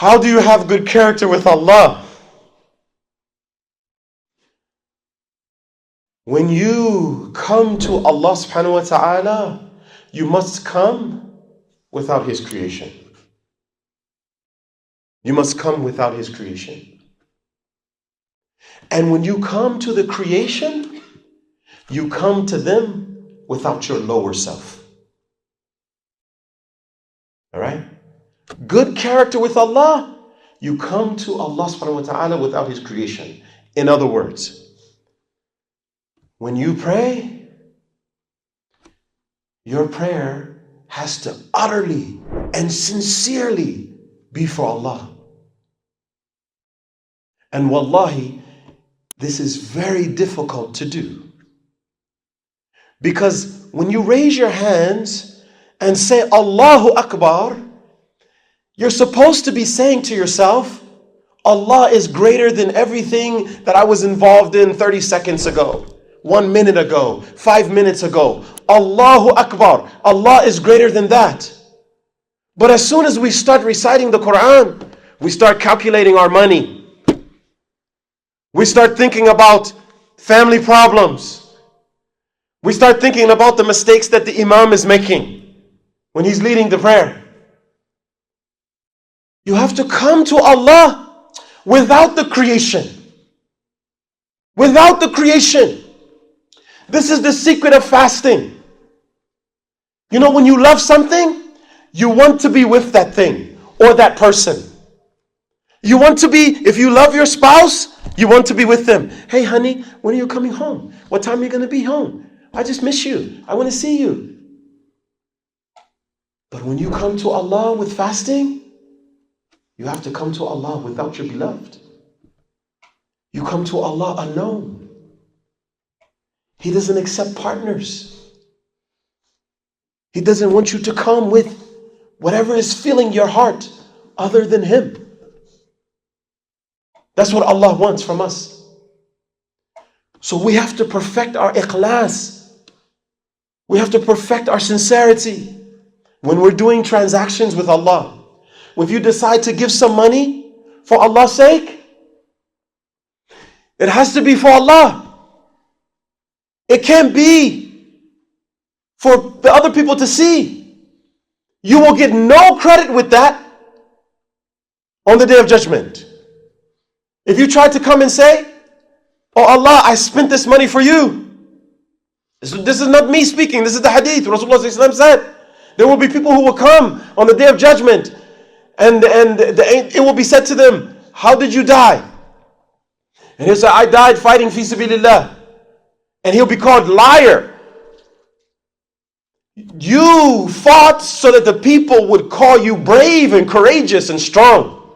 How do you have good character with Allah? When you come to Allah subhanahu wa ta'ala, you must come without His creation. You must come without His creation. And when you come to the creation, you come to them without your lower self. All right? Good character with Allah, you come to Allah subhanahu wa ta'ala without His creation. In other words, when you pray, your prayer has to utterly and sincerely be for Allah. And wallahi, this is very difficult to do. Because when you raise your hands and say Allahu Akbar, you're supposed to be saying to yourself, Allah is greater than everything that I was involved in 30 seconds ago, 1 minute ago, 5 minutes ago. Allahu Akbar. Allah is greater than that. But as soon as we start reciting the Quran, we start calculating our money. We start thinking about family problems. We start thinking about the mistakes that the Imam is making when he's leading the prayer. You have to come to Allah without the creation. Without the creation. This is the secret of fasting. You know, when you love something, you want to be with that thing or that person. You want to be, if you love your spouse, you want to be with them. Hey honey, when are you coming home? What time are you going to be home? I just miss you. I want to see you. But when you come to Allah with fasting, you have to come to Allah without your beloved. You come to Allah alone. He doesn't accept partners. He doesn't want you to come with whatever is filling your heart other than Him. That's what Allah wants from us. So we have to perfect our ikhlas. We have to perfect our sincerity when we're doing transactions with Allah. If you decide to give some money for Allah's sake, it has to be for Allah. It can't be for the other people to see. You will get no credit with that on the Day of Judgment. If you try to come and say, oh Allah, I spent this money for you. This is not me speaking, this is the hadith. Rasulullah said, there will be people who will come on the Day of Judgment and it will be said to them, how did you die? And he'll say, I died fighting fi sabilillah. And he'll be called liar. You fought so that the people would call you brave and courageous and strong.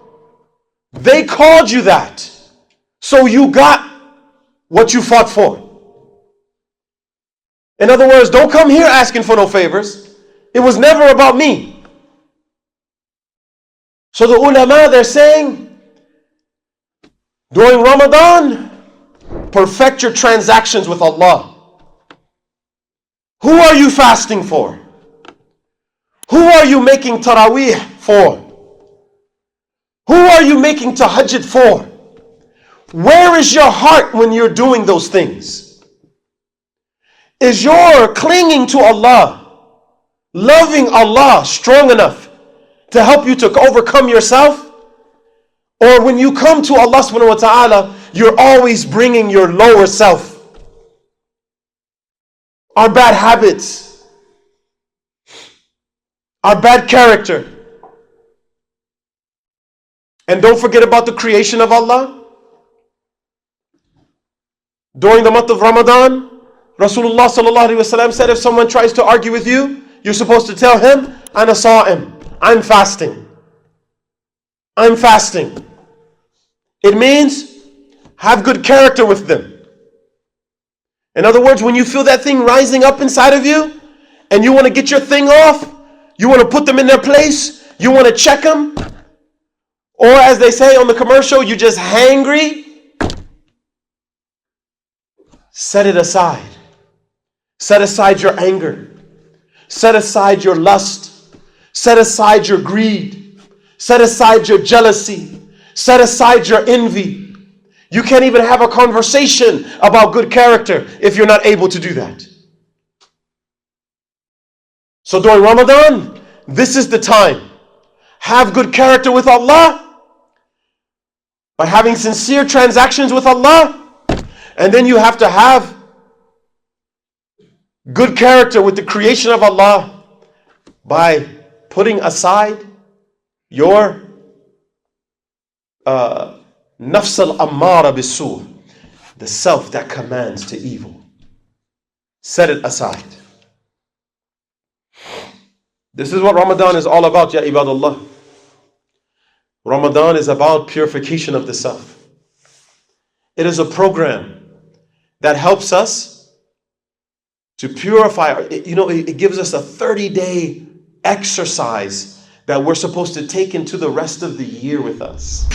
They called you that. So you got what you fought for. In other words, don't come here asking for no favors. It was never about me. So the ulama, they're saying, during Ramadan, perfect your transactions with Allah. Who are you fasting for? Who are you making taraweeh for? Who are you making tahajjud for? Where is your heart when you're doing those things? Is your clinging to Allah, loving Allah strong enough to help you to overcome yourself? Or when you come to Allah subhanahu wa ta'ala, you're always bringing your lower self, our bad habits, our bad character. And don't forget about the creation of Allah. During the month of Ramadan, Rasulullah sallallahu alaihi wasallam said, if someone tries to argue with you, you're supposed to tell him, Ana sa'im, I'm fasting. I'm fasting. It means have good character with them. In other words, when you feel that thing rising up inside of you and you want to get your thing off, you want to put them in their place, you want to check them, or as they say on the commercial, you just hangry, set it aside. Set aside your anger. Set aside your lust. Set aside your greed. Set aside your jealousy. Set aside your envy. You can't even have a conversation about good character if you're not able to do that. So during Ramadan, this is the time. Have good character with Allah by having sincere transactions with Allah. And then you have to have good character with the creation of Allah by putting aside your nafs al-ammara bis-su', the self that commands to evil. Set it aside. This is what Ramadan is all about, ya ibadallah. Ramadan is about purification of the self. It is a program that helps us to purify. It gives us a 30-day exercise that we're supposed to take into the rest of the year with us.